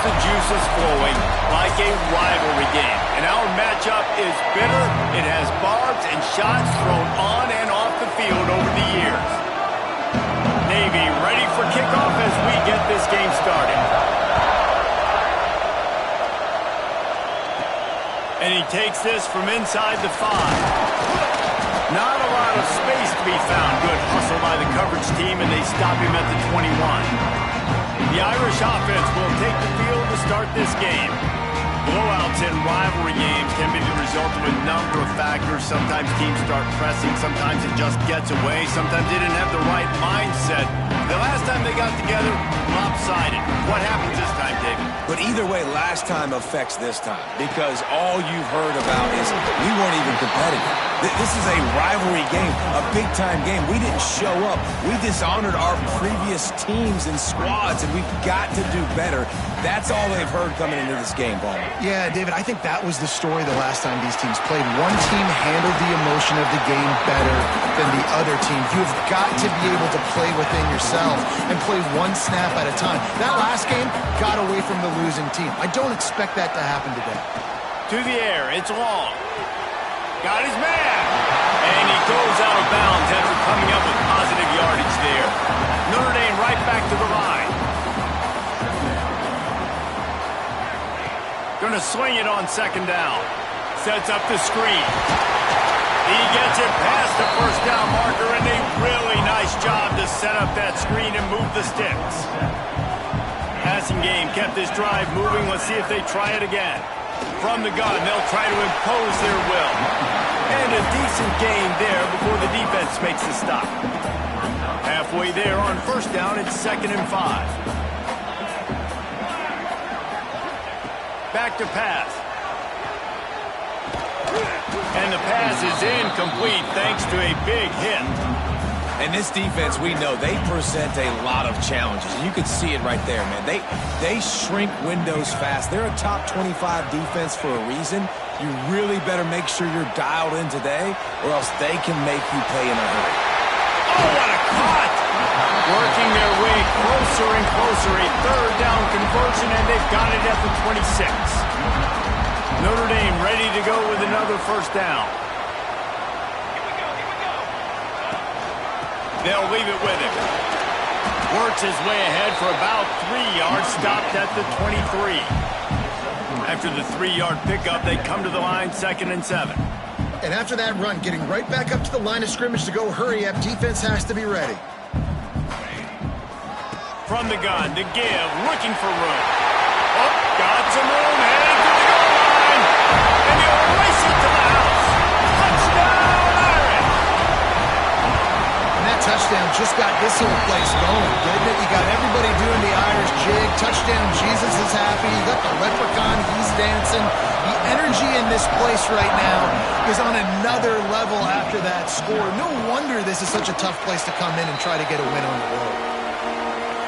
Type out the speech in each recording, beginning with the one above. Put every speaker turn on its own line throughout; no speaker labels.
the juices flowing like a rivalry game. And our matchup is bitter. It has barbs and shots thrown on and off the field over the years. Navy ready for kickoff as we get this game started. And he takes this from inside the 5. Not a lot of space to be found. Good hustle by the coverage team, and they stop him at the 21. The Irish offense will take the field to start this game. Blowouts in rivalry games can be the result of a number of factors. Sometimes teams start pressing. Sometimes it just gets away. Sometimes they didn't have the right mindset. The last time they got together, lopsided. What happens this time, David?
But either way, last time affects this time because all you've heard about is we weren't even competitive. This is a rivalry game, a big-time game. We didn't show up. We dishonored our previous teams and squads, and we've got to do better. That's all they've heard coming into this game, Paul.
Yeah, David, I think that was the story the last time these teams played. One team handled the emotion of the game better than the other team. You've got to be able to play within yourself and play one snap at a time. That last game got away from the losing team. I don't expect that to happen today.
To the air, it's long. Got his man. And he goes out of bounds after coming up with positive yardage there. Notre Dame right back to the line. Going to swing it on second down. Sets up the screen. He gets it past the first down marker, and a really nice job to set up that screen and move the sticks. Passing game kept this drive moving. Let's see if they try it again. From the gun, they'll try to impose their will. And a decent gain there before the defense makes the stop. Halfway there on first down, it's 2nd and 5. Back to pass. And the pass is incomplete thanks to a big hit.
And this defense, we know, they present a lot of challenges. You can see it right there, man. They shrink windows fast. They're a top 25 defense for a reason. You really better make sure you're dialed in today, or else they can make you pay in a hurry.
Oh, what a cut! Working their way closer and closer. A 3rd down conversion, and they've got it at the 26. Notre Dame ready to go with another first down. They'll leave it with him. Works his way ahead for about 3 yards, stopped at the 23. After the 3-yard pickup, they come to the line, 2nd and 7.
And after that run, getting right back up to the line of scrimmage to go hurry up, defense has to be ready.
From the gun to give, looking for room. Oh, got some room, heading to the goal line. And he'll race it to the house. Touchdown, Irish!
And that touchdown just got this whole place going, didn't it? You got everybody doing the Irish jig. Touchdown, Jesus is happy. You got the leprechaun, he's dancing. The energy in this place right now is on another level after that score. No wonder this is such a tough place to come in and try to get a win on the road.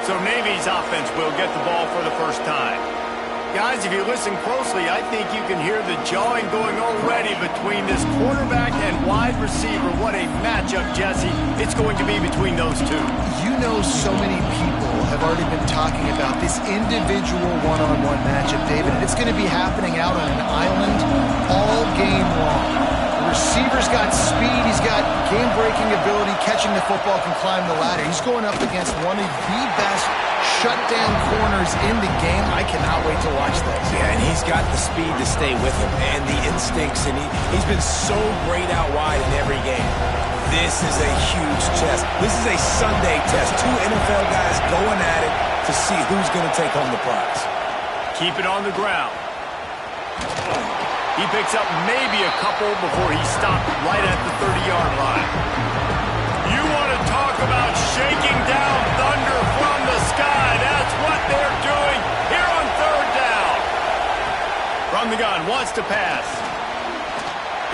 So Navy's offense will get the ball for the first time. Guys, if you listen closely, I think you can hear the jawing going already between this quarterback and wide receiver. What a matchup, Jesse. It's going to be between those two.
You know, so many people have already been talking about this individual one-on-one matchup, David. It's going to be happening out on an island all game long. The receiver's got speed. He's got game-breaking ability. Catching the football, can climb the ladder. He's going up against one of the best shutdown corners in the game. I cannot wait to watch this.
Yeah, and he's got the speed to stay with him and the instincts, and he's been so great out wide in every game. This is a huge test. This is a Sunday test. 2 NFL guys going at it to see who's going to take home the prize.
Keep it on the ground. He picks up maybe a couple before he stopped right at the 30-yard line. You want to talk about shaking down thunder from the sky. That's what they're doing here on 3rd down. From the gun, wants to pass.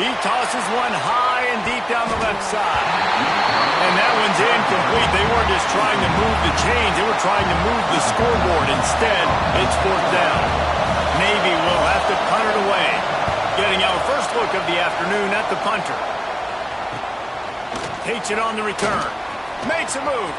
He tosses one high and deep down the left side. And that one's incomplete. They weren't just trying to move the chains. They were trying to move the scoreboard. Instead, it's 4th down. Navy will have to punt it away. Getting our first look of the afternoon at the punter. Takes it on the return. Makes a move.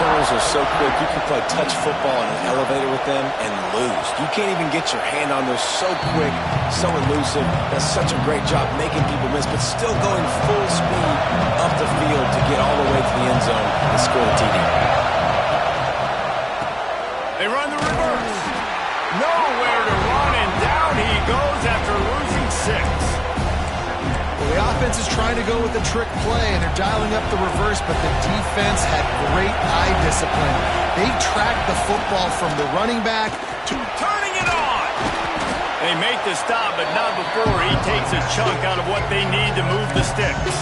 returners are so quick. You can play touch football in an elevator with them and lose. You can't even get your hand on those. So quick, so elusive. Does such a great job making people miss, but still going full speed up the field to get all the way to the end zone and score the TD.
They run the reverse. Nowhere to run, and down he goes after losing 6.
Well, the offense is trying to go with a trick play, and they're dialing up the reverse, but the defense had great eye discipline. They tracked the football from the running back to
turning it on. They make the stop, but not before he takes a chunk out of what they need to move the sticks.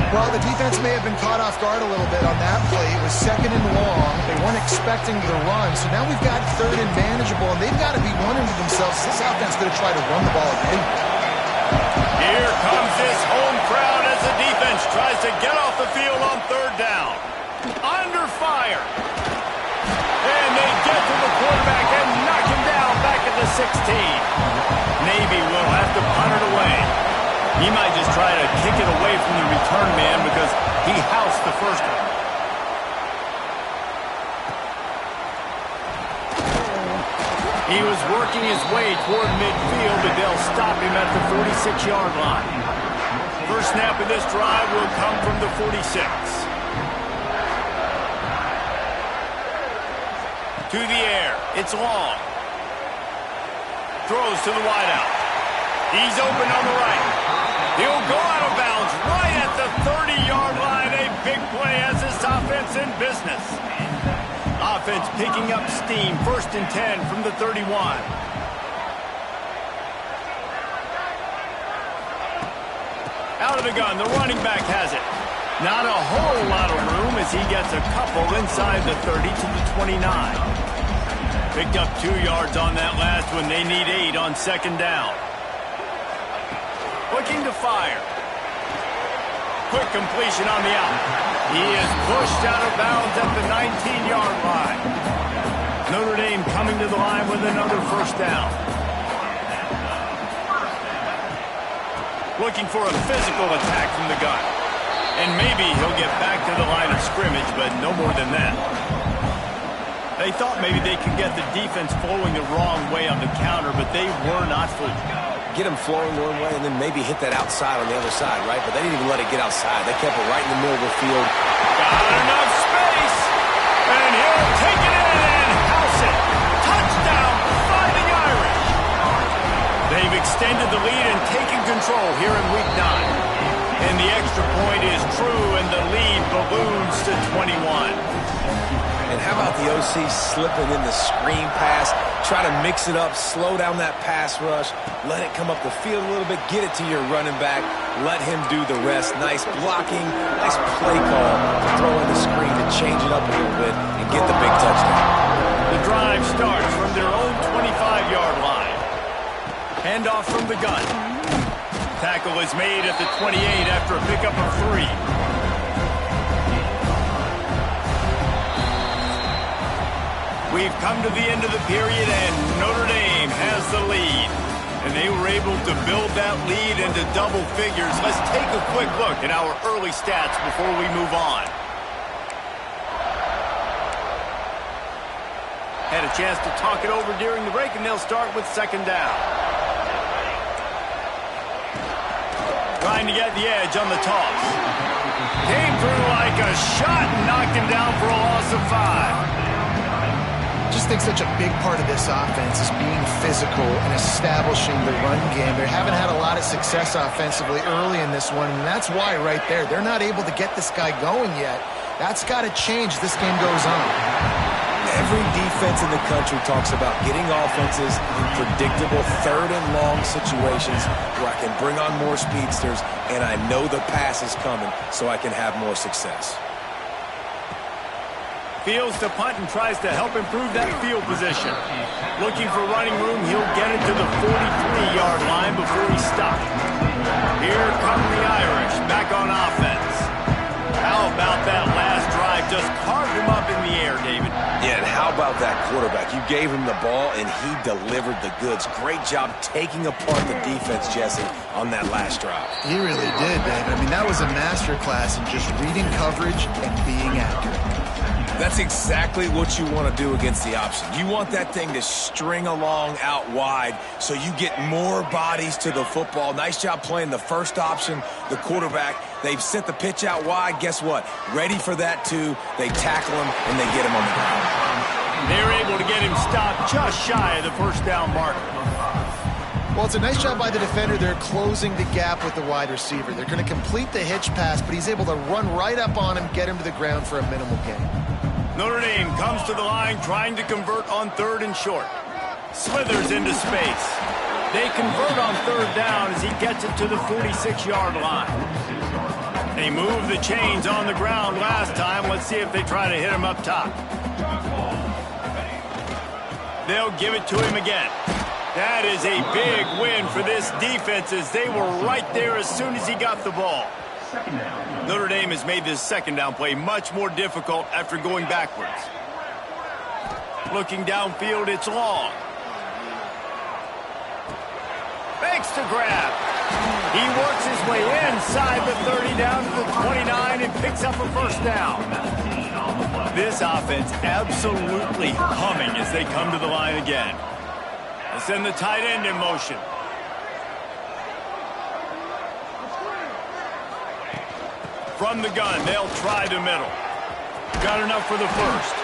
Well, the defense may have been caught off guard a little bit on that play. It was 2nd and long. They weren't expecting the run. So now we've got 3rd and manageable, and they've got to be wondering to themselves, is this offense going to try to run the ball again?
Here comes this home crowd as the defense tries to get off the field on 3rd down. Under fire. And they get to the quarterback and knock him down back at the 16. Navy will have to punt it away. He might just try to kick it away from the return man because he housed the first one. He was working his way toward midfield, but they'll stop him at the 46-yard line. First snap of this drive will come from the 46. To the air. It's long. Throws to the wideout. He's open on the right. He'll go out of bounds right at the 30-yard line. A big play as this offense in business. Offense picking up steam. 1st and 10 from the 31. Out of the gun. The running back has it. Not a whole lot of room as he gets a couple inside the 30 to the 29. Picked up 2 yards on that last one. They need 8 on 2nd down. Looking to fire. Quick completion on the out. He is pushed out of bounds at the 19-yard line. Notre Dame coming to the line with another 1st down. Looking for a physical attack from the gun. And maybe he'll get back to the line of scrimmage, but no more than that. They thought maybe they could get the defense flowing the wrong way on the counter, but they were not fooled.
Get them flowing one way and then maybe hit that outside on the other side, right? But they didn't even let it get outside. They kept it right in the middle of the field.
Got enough space, and he'll take it in and house it. Touchdown, Fighting Irish. They've extended the lead and taken control here in Week 9. And the extra point is true, and the lead balloons to 21.
And how about the OC slipping in the screen pass? Try to mix it up, slow down that pass rush, let it come up the field a little bit, get it to your running back, let him do the rest. Nice blocking, nice play call to throw in the screen to change it up a little bit and get the big touchdown.
The drive starts from their own 25-yard line. Handoff from the gun. Tackle is made at the 28 after a pickup of 3. We've come to the end of the period, and Notre Dame has the lead. And they were able to build that lead into double figures. Let's take a quick look at our early stats before we move on. Had a chance to talk it over during the break, and they'll start with 2nd down. Trying to get the edge on the toss. Came through like a shot and knocked him down for a loss of 5.
I just think such a big part of this offense is being physical and establishing the run game. They haven't had a lot of success offensively early in this one, and that's why right there, they're not able to get this guy going yet. That's got to change as this game goes on.
Every defense in the country talks about getting offenses in predictable 3rd and long situations where I can bring on more speedsters and I know the pass is coming so I can have more success.
Fields to punt and tries to help improve that field position. Looking for running room, he'll get it to the 43-yard line before he stopped. Here come the Irish back on offense. How about that last drive? Just carved him up in the air, David.
Yeah, and how about that quarterback? You gave him the ball, and he delivered the goods. Great job taking apart the defense, Jesse, on that last drive.
He really did, David. I mean, that was a masterclass in just reading coverage and being accurate.
That's exactly what you want to do against the option. You want that thing to string along out wide so you get more bodies to the football. Nice job playing the first option, the quarterback. They've sent the pitch out wide. Guess what? Ready for that too. They tackle him and they get him on the ground.
They're able to get him stopped just shy of the first down marker.
Well, it's a nice job by the defender. They're closing the gap with the wide receiver. They're going to complete the hitch pass, but he's able to run right up on him, get him to the ground for a minimal gain.
Notre Dame comes to the line trying to convert on 3rd and short. Slithers into space. They convert on 3rd down as he gets it to the 46-yard line. They move the chains on the ground last time. Let's see if they try to hit him up top. They'll give it to him again. That is a big win for this defense as they were right there as soon as he got the ball. Notre Dame has made this 2nd down play much more difficult after going backwards. Looking downfield, it's long. Fakes to grab. He works his way inside the 30 down to the 29 and picks up a 1st down. This offense absolutely humming as they come to the line again. They send the tight end in motion. From the gun, they'll try the middle. Got enough for the 1st.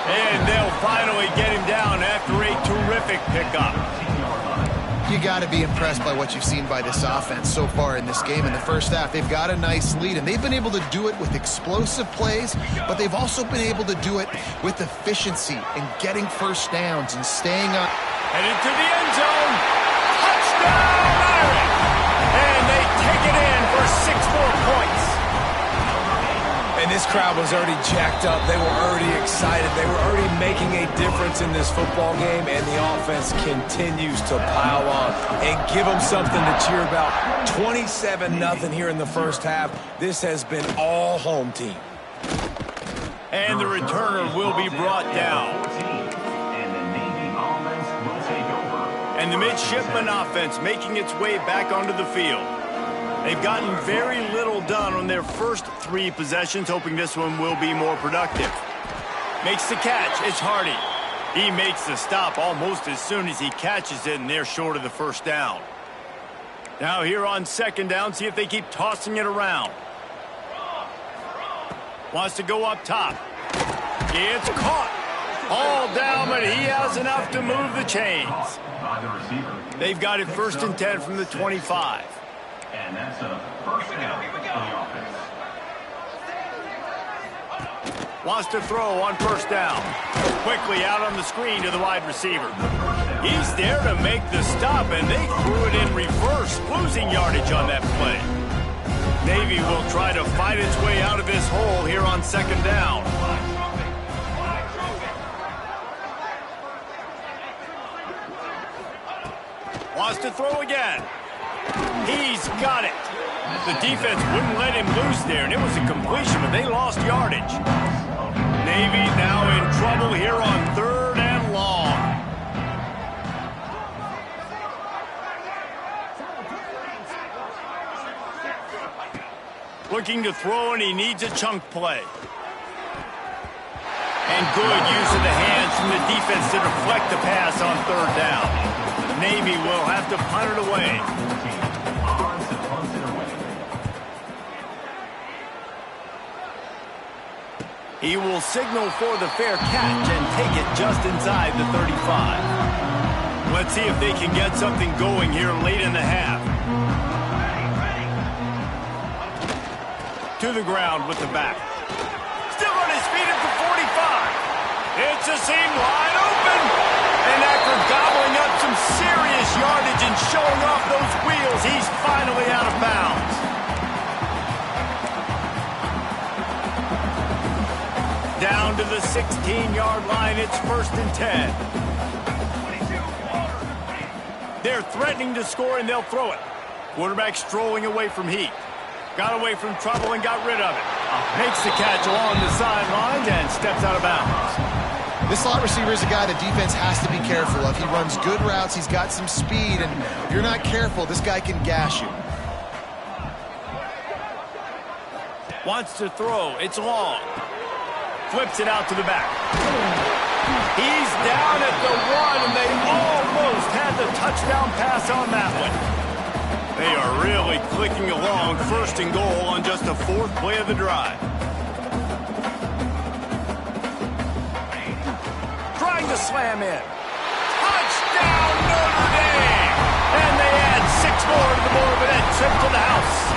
And they'll finally get him down after a terrific pickup.
You got to be impressed by what you've seen by this offense so far in this game. In the first half, they've got a nice lead, and they've been able to do it with explosive plays, but they've also been able to do it with efficiency and getting 1st downs and staying up.
Headed to the end zone. Touchdown, Irish! And they take it in for 6 more points.
And this crowd was already jacked up. They were already excited. They were already making a difference in this football game, and the offense continues to pile on and give them something to cheer about. 27-0 here in the first half. This has been all home team.
And the returner will be brought down. And the midshipman offense making its way back onto the field. They've gotten very little done on their first 3 possessions, hoping this one will be more productive. Makes the catch. It's Hardy. He makes the stop almost as soon as he catches it, and they're short of the 1st down. Now here on 2nd down, see if they keep tossing it around. Wants to go up top. It's caught. All down, but he has enough to move the chains. They've got it 1st and 10 from the 25.
And that's a 1st down for the offense.
Wants to throw on 1st down. Quickly out on the screen to the wide receiver. He's there to make the stop, and they threw it in reverse, losing yardage on that play. Navy will try to fight its way out of this hole here on 2nd down. Wants to throw again. He's got it. The defense wouldn't let him loose there, and it was a completion, but they lost yardage. Navy now in trouble here on 3rd and long. Looking to throw, and he needs a chunk play. And good use of the hands from the defense to deflect the pass on 3rd down. Navy will have to punt it away. He will signal for the fair catch and take it just inside the 35. Let's see if they can get something going here late in the half. To the ground with the back. Still on his feet at the 45. It's a seam wide open. And after gobbling up some serious yardage and showing off those wheels, he's finally out of bounds. Down to the 16-yard line, it's 1st and 10. They're threatening to score, and they'll throw it. Quarterback strolling away from heat. Got away from trouble and got rid of it. Makes the catch along the sidelines and steps out of bounds.
This slot receiver is a guy the defense has to be careful of. He runs good routes. He's got some speed, and if you're not careful, this guy can gash you.
Wants to throw. It's long. flips it out to the back. He's down at the 1, and they almost had the touchdown pass on that one. They are really clicking along, 1st and goal on just the 4th play of the drive. Trying to slam in. Touchdown, Notre Dame! And they add 6 more to the board with that trip to the house.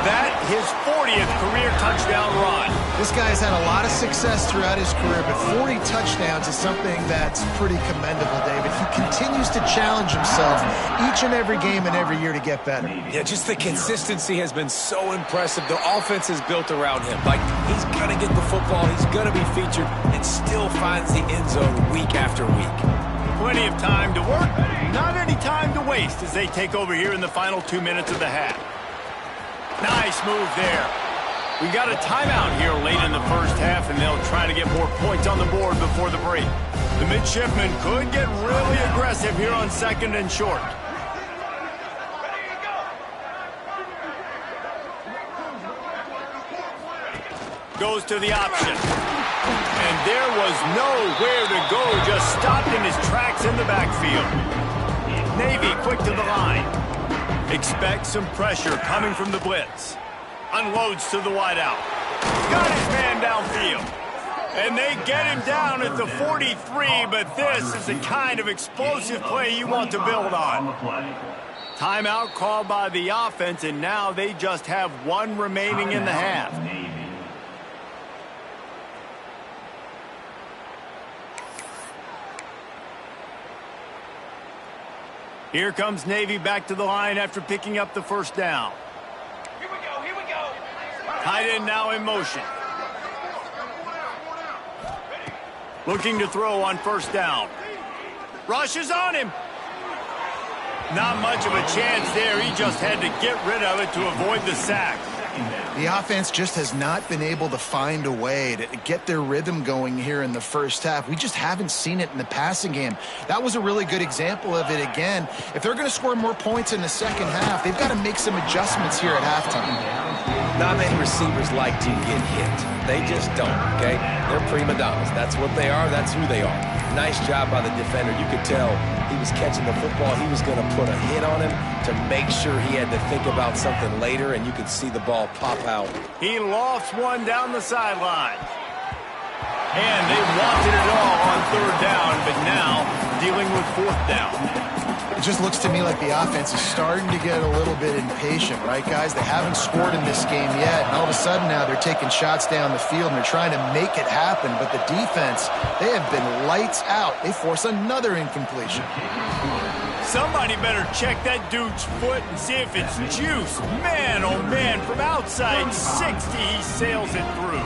That, his 40th career touchdown run.
This guy has had a lot of success throughout his career, but 40 touchdowns is something that's pretty commendable, David. He continues to challenge himself each and every game and every year to get better.
Yeah, just the consistency has been so impressive. The offense is built around him. Like, he's going to get the football, he's going to be featured, and still finds the end zone week after week.
Plenty of time to work, not any time to waste as they take over here in the final 2 minutes of the half. Nice move there. We got a timeout here late in the first half, and they'll try to get more points on the board before the break. The midshipmen could get really aggressive here on 2nd and short. Goes to the option. And there was nowhere to go, just stopped in his tracks in the backfield. Navy quick to the line. Expect some pressure coming from the blitz. Unloads to the wideout. Got his man downfield. And they get him down at the 43, but this is the kind of explosive play you want to build on. Timeout called by the offense, and now they just have 1 remaining in the half. Here comes Navy back to the line after picking up the 1st down.
Here we go, here we go.
Tight end now in motion. Looking to throw on 1st down. Rushes on him. Not much of a chance there. He just had to get rid of it to avoid the sack.
The offense just has not been able to find a way to get their rhythm going here in the first half. We just haven't seen it in the passing game. That was a really good example of it again. If they're going to score more points in the second half, they've got to make some adjustments here at halftime.
Not many receivers like to get hit. They just don't, okay? They're prima donnas. That's what they are. That's who they are. Nice job by the defender. You could tell he was catching the football. He was going to put a hit on him to make sure he had to think about something later, and you could see the ball pop out.
He lofts one down the sideline. And they wanted it all on 3rd down, but now dealing with 4th down.
It just looks to me like the offense is starting to get a little bit impatient, right, guys? They haven't scored in this game yet, and all of a sudden now they're taking shots down the field and they're trying to make it happen, but the defense, they have been lights out. They force another incompletion.
Somebody better check that dude's foot and see if it's juice. Man, oh man, from outside 60, he sails it through.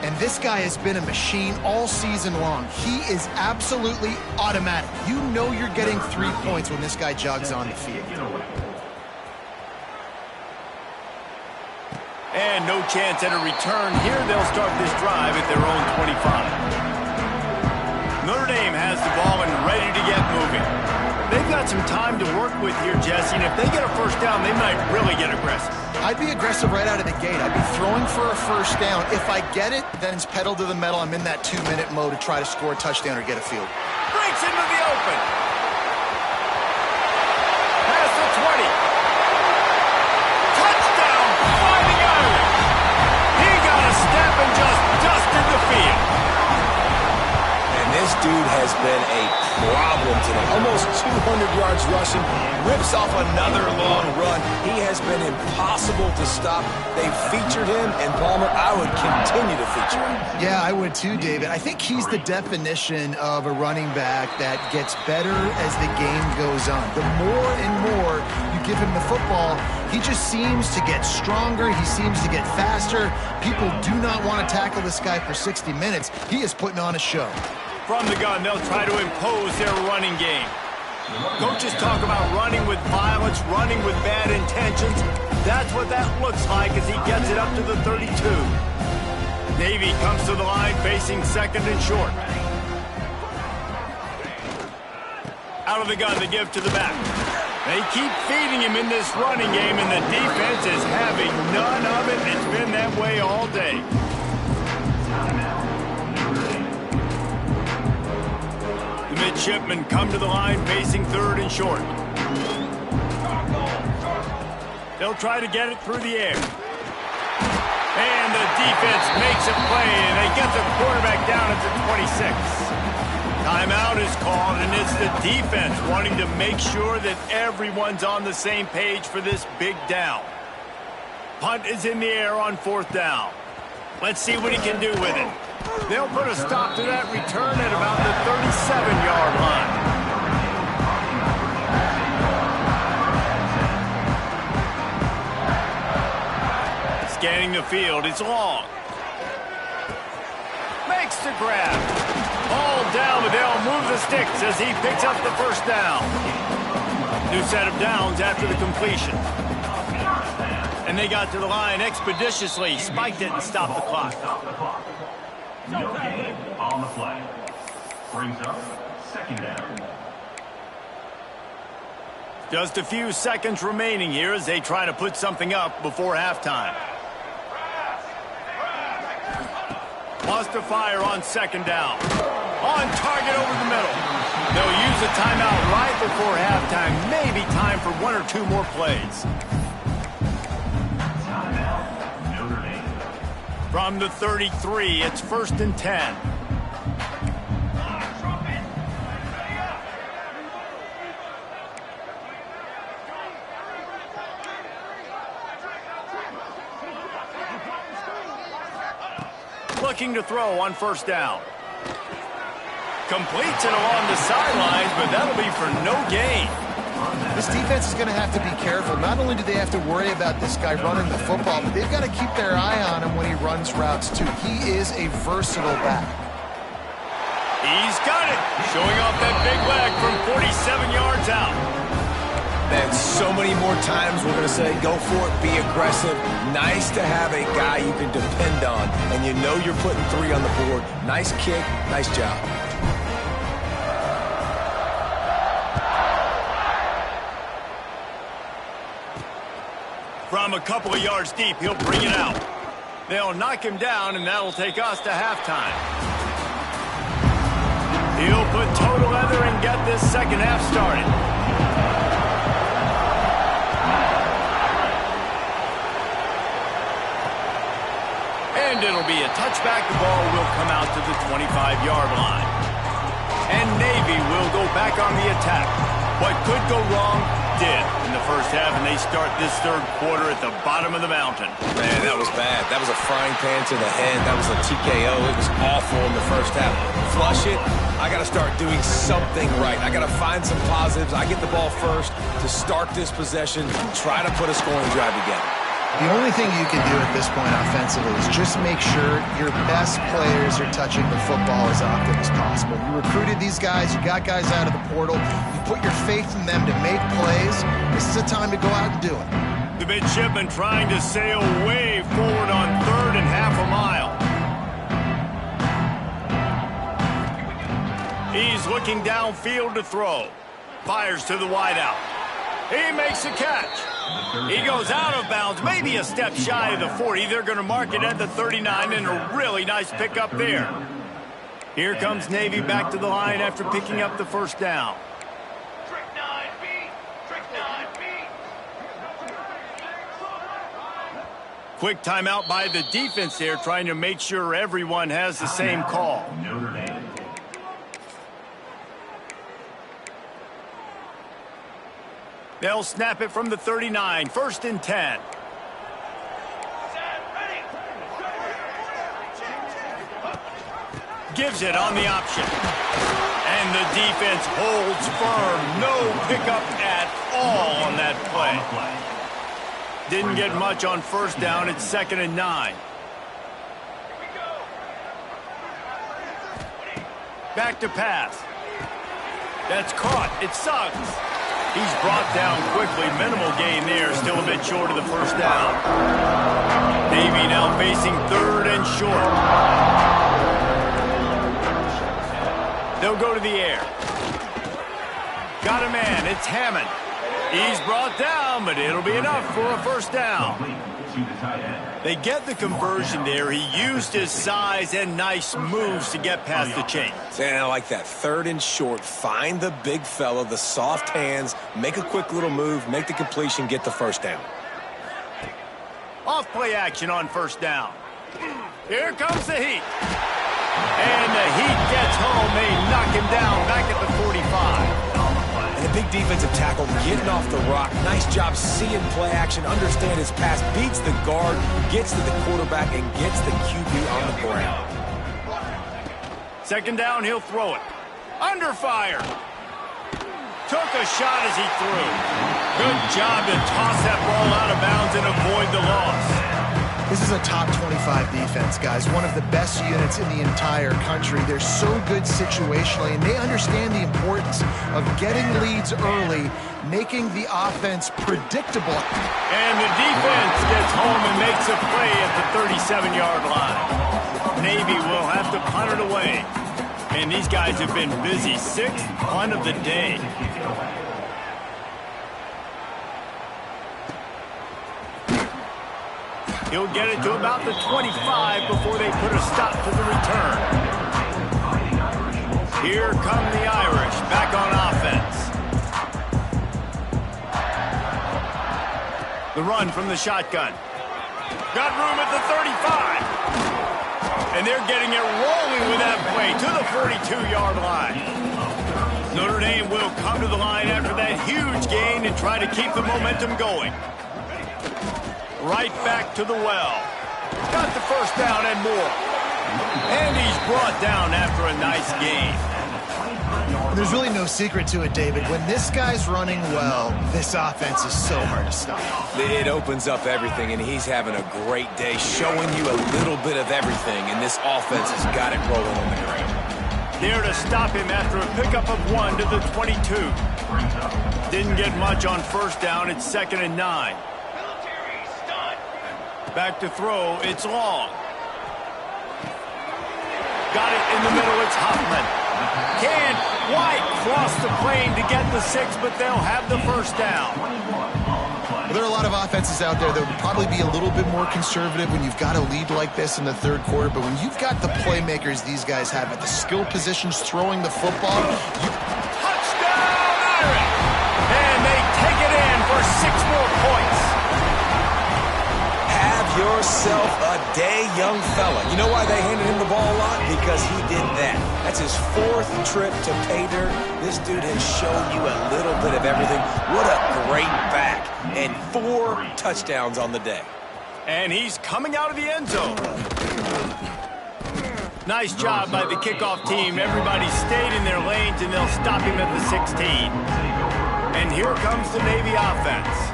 And this guy has been a machine all season long. He is absolutely automatic. You know you're getting 3 points when this guy jogs on the field.
And no chance at a return. Here they'll start this drive at their own 25. Notre Dame has the ball and ready to get moving. They've got some time to work with here, Jesse, and if they get a 1st down, they might really get aggressive.
I'd be aggressive right out of the gate. I'd be throwing for a 1st down. If I get it, then it's pedal to the metal. I'm in that 2-minute mode to try to score a touchdown or get a field.
Breaks into the open. Past the 20. Touchdown, finding Ireland. He got a step and just dusted the field.
And this dude has been a problem today. Almost 200 yards rushing, rips off another long run. He has been impossible to stop. They've featured him, and Palmer, I would continue to feature him.
Yeah, I would too, David. I think he's the definition of a running back that gets better as the game goes on. The more and more you give him the football, he just seems to get stronger. He seems to get faster. People do not want to tackle this guy for 60 minutes. He is putting on a show.
From the gun, they'll try to impose their running game. Coaches talk about running with violence, running with bad intentions. That's what that looks like as he gets it up to the 32. Navy comes to the line facing 2nd and short. Out of the gun to give to the back. They keep feeding him in this running game, and the defense is having none of it. It's been that way all day. midshipmen come to the line facing third and short. They'll try to get it through the air. And the defense makes a play, and they get the quarterback down at the 26. Timeout is called, and it's the defense wanting to make sure that everyone's on the same page for this big down. Punt is in the air on fourth down. Let's see what he can do with it. They'll put a stop to that return at about the 37-yard line. Scanning the field, it's long. Makes the grab. Ball down, but they'll move the sticks as he picks up the first down. New set of downs after the completion. And they got to the line expeditiously, spiked it and stopped the clock.
No gain on the play. Brings up second down.
Just a few seconds remaining here as they try to put something up before halftime. Lost to fire on second down. On target over the middle. They'll use a timeout right before halftime. Maybe time for one or two more plays.
Timeout, Notre Dame.
From the 33, it's 1st and 10. Looking to throw on first down. Completes it along the sidelines, but that'll be for no gain.
This defense is going to have to be careful. Not only do they have to worry about this guy running the football, but they've got to keep their eye on him when he runs routes, too. He is a versatile back.
He's got it. Showing off that big leg from 47 yards out.
And so many more times we're going to say, go for it, be aggressive. Nice to have a guy you can depend on, and you know you're putting 3 on the board. Nice kick, nice job.
From a couple of yards deep, he'll bring it out. They'll knock him down, and that'll take us to halftime. He'll put total leather and get this second half started. And it'll be a touchback. The ball will come out to the 25-yard line. And Navy will go back on the attack. What could go wrong did in the first half, and they start this third quarter at the bottom of the mountain.
Man, that was bad. That was a frying pan to the head. That was a TKO. It was awful in the first half. Flush it. I got to start doing something right. I got to find some positives. I get the ball first to start this possession, try to put a scoring drive together.
The only thing you can do at this point offensively is just make sure your best players are touching the football as often as possible. You recruited these guys. You got guys out of the portal. You put your faith in them to make plays. This is a time to go out and do it.
The midshipman trying to sail way forward on third and half a mile. He's looking downfield to throw. Fires to the wideout. He makes a catch. He goes out of bounds, maybe a step shy of the 40. They're going to mark it at the 39, and a really nice pickup there. Here comes Navy back to the line after picking up the first down.
Trick 9B. Trick 9B.
Quick timeout by the defense there, trying to make sure everyone has the same call.
Notre Dame.
They'll snap it from the 39, 1st and 10. Gives it on the option. And the defense holds firm. No pickup at all on that play. Didn't get much on first down. It's 2nd and 9. Back to pass. That's caught. It sucks. He's brought down quickly. Minimal gain there. Still a bit short of the first down. Navy now facing third and short. They'll go to the air. Got a man. It's Hammond. He's brought down, but it'll be enough for a first down. They get the conversion there. He used his size and nice moves to get past the chains.
And I like that. 3rd and short. Find the big fella, the soft hands, make a quick little move, make the completion, get the first down.
Off play action on first down. Here comes the heat. And the heat gets home. They knock him down back at the 45.
And a big defensive tackle getting off the rock. Nice job seeing play action, understand his pass, beats the guard, gets to the quarterback, and gets the QB on the ground.
2nd down, he'll throw it. Under fire. Took a shot as he threw. Good job to toss that ball out of bounds and avoid the loss.
This is a top 25 defense, guys. One of the best units in the entire country. They're so good situationally, and they understand the importance of getting leads early, making the offense predictable.
And the defense gets home and makes a play at the 37-yard line. Navy will have to punt it away. And these guys have been busy. 6th punt of the day. He'll get it to about the 25 before they put a stop to the return. Here come the Irish back on offense. The run from the shotgun. Got room at the 35. And they're getting it rolling with that play to the 42-yard line. Notre Dame will come to the line after that huge gain and try to keep the momentum going. Right back to the well. Got the first down and more. And he's brought down after a nice gain.
There's really no secret to it, David. When this guy's running well, this offense is so hard to stop.
It opens up everything, and he's having a great day, showing you a little bit of everything, and this offense has got it rolling on the ground.
There to stop him after a pickup of 1 to the 22. Didn't get much on first down. It's 2nd and 9. Back to throw. It's long. Got it in the middle. It's Hoffman. Can't quite cross the plane to get the 6, but they'll have the first down.
Well, there are a lot of offenses out there that would probably be a little bit more conservative when you've got a lead like this in the 3rd quarter, but when you've got the playmakers these guys have at the skill positions throwing the football,
touchdown Irish! And they take it in for 6 more points.
Have yourself a day, young fella. You know why they handed him the ball a lot? Because he did that. That's his 4th trip to pay dirt. This dude has shown you a little bit of everything. What a great back. And 4 touchdowns on the day.
And he's coming out of the end zone. Nice job by the kickoff team. Everybody stayed in their lanes, and they'll stop him at the 16. And here comes the Navy offense.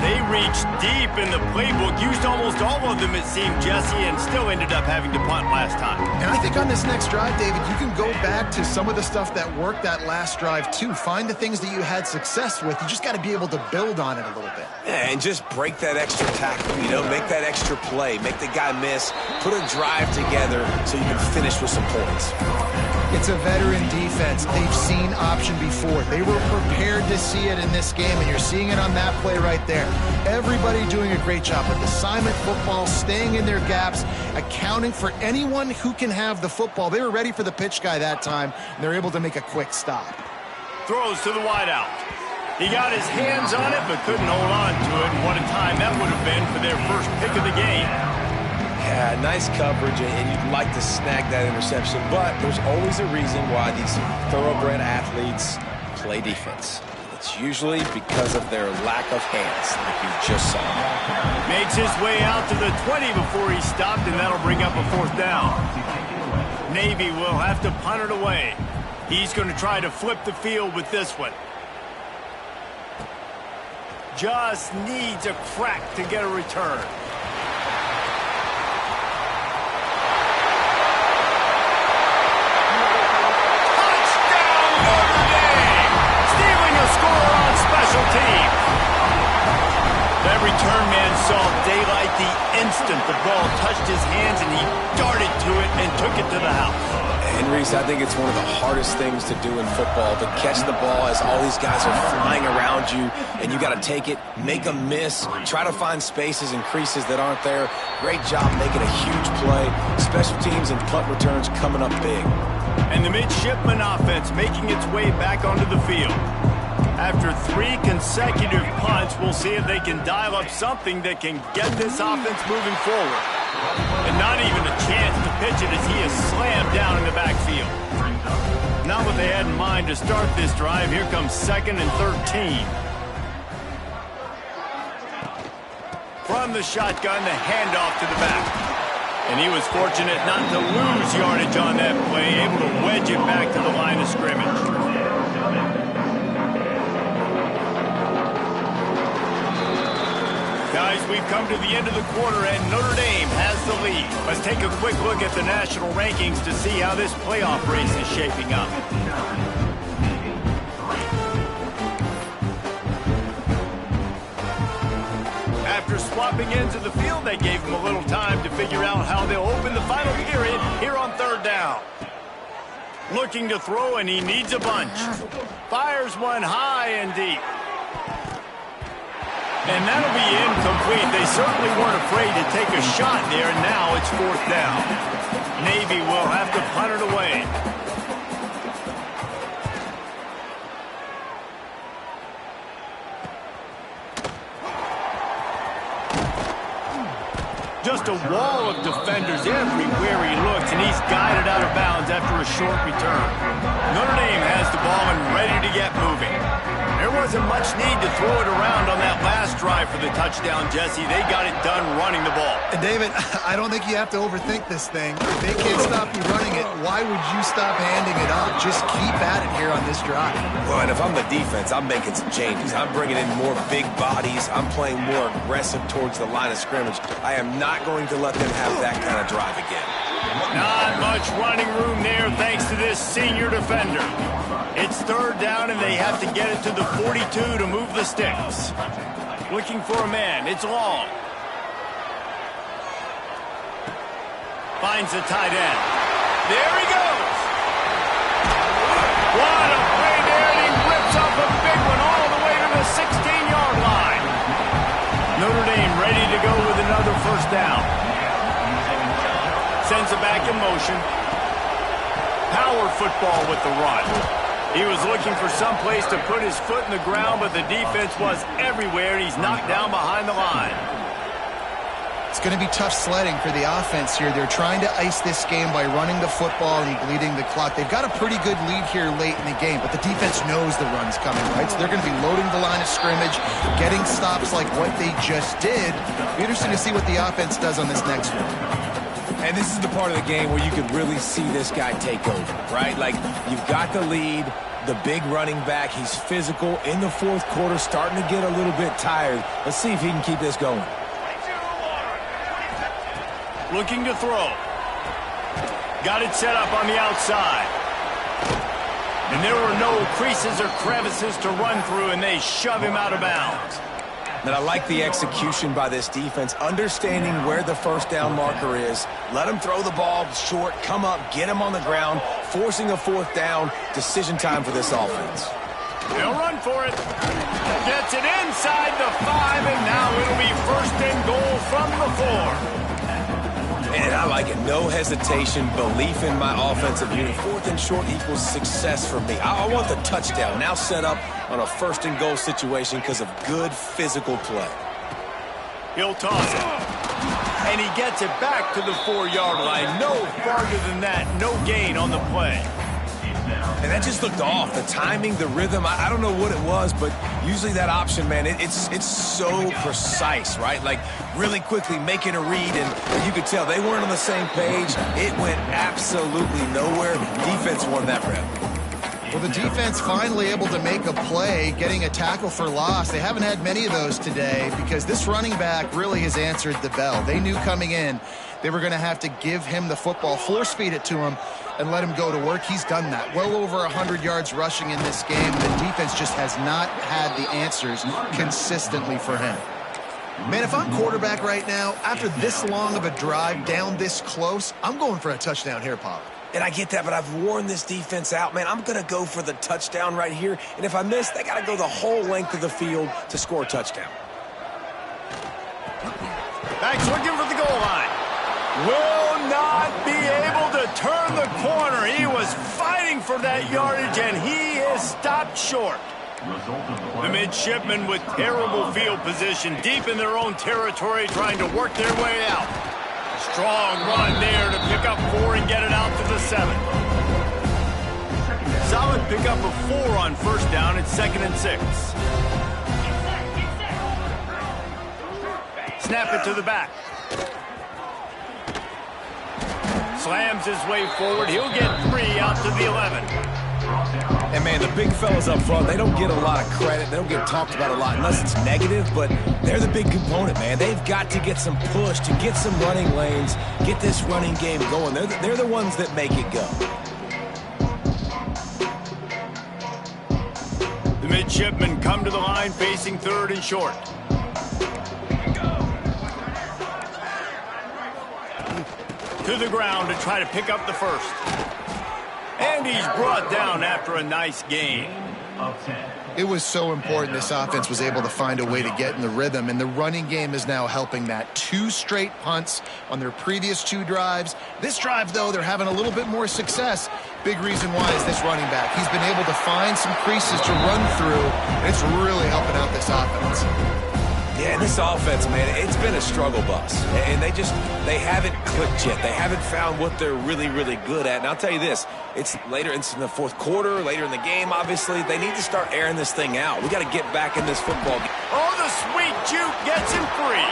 They reached deep in the playbook, used almost all of them, it seemed, Jesse, and still ended up having to punt last time.
And I think on this next drive, David, you can go back to some of the stuff that worked that last drive, too. Find the things that you had success with. You just got to be able to build on it a little bit.
Yeah, and just break that extra tackle, you know, make that extra play, make the guy miss, put a drive together so you can finish with some points.
It's a veteran defense. They've seen option before. They were prepared to see it in this game, and you're seeing it on that play right there. Everybody doing a great job with assignment football, staying in their gaps, accounting for anyone who can have the football. They were ready for the pitch guy that time, and they're able to make a quick stop.
Throws to the wideout. He got his hands on it, but couldn't hold on to it. And what a time that would have been for their first pick of the game.
Yeah, nice coverage, and you'd like to snag that interception, but there's always a reason why these thoroughbred athletes play defense. It's usually because of their lack of hands, like you just saw.
Makes his way out to the 20 before he stopped, and that'll bring up a 4th down. Navy will have to punt it away. He's going to try to flip the field with this one. Just needs a crack to get a return. Every return man saw daylight the instant the ball touched his hands, and he darted to it and took it to the house.
And Reese, I think it's one of the hardest things to do in football, to catch the ball as all these guys are flying around you, and you got to take it, make them miss, try to find spaces and creases that aren't there. Great job making a huge play. Special teams and punt returns coming up big.
And the midshipman offense making its way back onto the field. After 3 consecutive punts, we'll see if they can dial up something that can get this offense moving forward. And not even a chance to pitch it as he is slammed down in the backfield. Not what they had in mind to start this drive. Here comes 2nd and 13. From the shotgun, the handoff to the back. And he was fortunate not to lose yardage on that play, able to wedge it back to the line of scrimmage. Guys, we've come to the end of the quarter, and Notre Dame has the lead. Let's take a quick look at the national rankings to see how this playoff race is shaping up. After swapping ends of the field, they gave him a little time to figure out how they'll open the final period here on 3rd down. Looking to throw, and he needs a bunch. Fires one high and deep. And that'll be incomplete. They certainly weren't afraid to take a shot there, and now it's 4th down. Navy will have to punt it away. Just a wall of defenders everywhere he looks, and he's guided out of bounds after a short return. Notre Dame has the ball and ready to get moving. There wasn't much need to throw it around on that last drive for the touchdown, Jesse. They got it done running the ball.
And David, I don't think you have to overthink this thing. If they can't stop you running it, why would you stop handing it off? Just keep at it here on this drive.
Well, and if I'm the defense, I'm making some changes. I'm bringing in more big bodies. I'm playing more aggressive towards the line of scrimmage. I am not going to let them have that kind of drive again.
Not much running room there thanks to this senior defender. It's 3rd down, and they have to get it to the 42 to move the sticks. Looking for a man. It's long. Finds the tight end. There he goes. What a play there, and he rips up a big one all the way to the 16-yard line. Notre Dame ready to go with another 1st down. Sends it back in motion. Power football with the run. He was looking for some place to put his foot in the ground, but the defense was everywhere, and he's knocked down behind the line.
It's going to be tough sledding for the offense here. They're trying to ice this game by running the football and bleeding the clock. They've got a pretty good lead here late in the game, but the defense knows the run's coming, right? So they're going to be loading the line of scrimmage, getting stops like what they just did. It'll be interesting to see what the offense does on this next one.
And this is the part of the game where you could really see this guy take over, right? Like, you've got the lead, the big running back. He's physical in the 4th quarter, starting to get a little bit tired. Let's see if he can keep this going.
Looking to throw. Got it set up on the outside. And there were no creases or crevices to run through, and they shove him out of bounds.
And I like the execution by this defense, understanding where the 1st down marker is. Let him throw the ball short, come up, get him on the ground, forcing a 4th down. Decision time for this offense.
They'll run for it. Gets it inside the 5, and now it'll be 1st and goal from the 4.
And I like it. No hesitation, belief in my offensive unit. 4th and short equals success for me. I want the touchdown now set up on a 1st and goal situation because of good physical play.
He'll toss it. And he gets it back to the 4-yard line. No farther than that. No gain on the play.
And that just looked off. The timing, the rhythm, I don't know what it was, but usually that option, man, it's so precise, right? Like, really quickly making a read, and you could tell they weren't on the same page. It went absolutely nowhere. Defense won that rep.
Well, the defense finally able to make a play, getting a tackle for loss. They haven't had many of those today because this running back really has answered the bell. They knew coming in they were going to have to give him the football, force feed it to him, and let him go to work. He's done that. Well over 100 yards rushing in this game. The defense just has not had the answers consistently for him. Man, if I'm quarterback right now, after this long of a drive down this close, I'm going for a touchdown here, Pop.
And I get that, but I've worn this defense out, man. I'm going to go for the touchdown right here. And if I miss, they got to go the whole length of the field to score a touchdown.
Back's looking for the goal line. Will not be able to turn the corner. He was fighting for that yardage, and he is stopped short. The midshipmen with terrible field position, deep in their own territory, trying to work their way out. Strong run there to pick up 4 and get it out to the 7. Solid pickup of 4 on first down. It's 2nd and 6. Snap it to the back. Slams his way forward. He'll get 3 out to the 11.
And, man, the big fellas up front, they don't get a lot of credit. They don't get talked about a lot unless it's negative, but they're the big component, man. They've got to get some push, to get some running lanes, get this running game going. They're the ones that make it go.
The midshipmen come to the line facing 3rd and short. To the ground to try to pick up the first. And he's brought down after a nice gain.
It was so important this offense was able to find a way to get in the rhythm, and the running game is now helping that. 2 straight punts on their previous 2 drives. This drive, though, they're having a little bit more success. Big reason why is this running back. He's been able to find some creases to run through, and it's really helping out this offense.
Yeah, and this offense, man, it's been a struggle bus. And they haven't clicked yet. They haven't found what they're really, really good at. And I'll tell you this, it's later in the 4th quarter, later in the game, obviously. They need to start airing this thing out. We got to get back in this football game.
Oh, the sweet juke gets him free.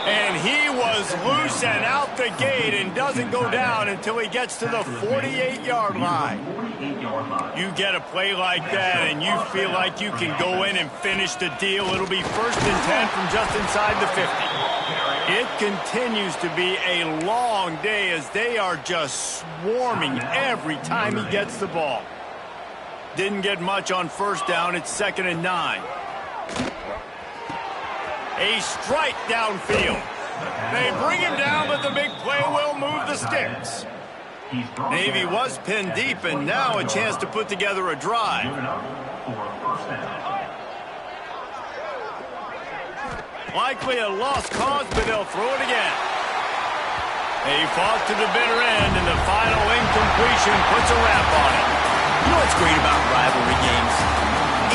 And he was loose and out the gate and doesn't go down until he gets to the 48-yard line. You get a play like that and you feel like you can go in and finish the deal. It'll be 1st and 10 from just inside the 50. It continues to be a long day as they are just swarming every time he gets the ball. Didn't get much on first down. It's 2nd and 9. A strike downfield. They bring him down, but the big play will move the sticks. Navy was pinned deep, and now a chance to put together a drive. Likely a lost cause, but they'll throw it again. They fought to the bitter end, and the final incompletion puts a wrap on it.
You know what's great about rivalry games?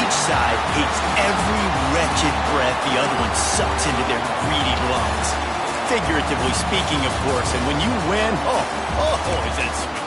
Each side hates every wretched breath the other one sucks into their greedy lungs. Figuratively speaking, of course, and when you win, is it sweet.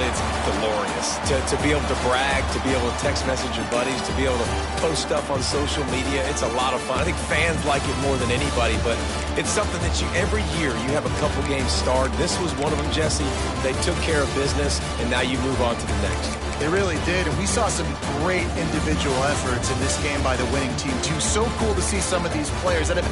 It's glorious to be able to brag, to be able to text message your buddies, to be able to post stuff on social media. It's a lot of fun. I think fans like it more than anybody, but it's something that every year you have a couple games starred. This was one of them, Jesse. They took care of business, and now you move on to the next.
They really did, and we saw some great individual efforts in this game by the winning team, too. So cool to see some of these players that have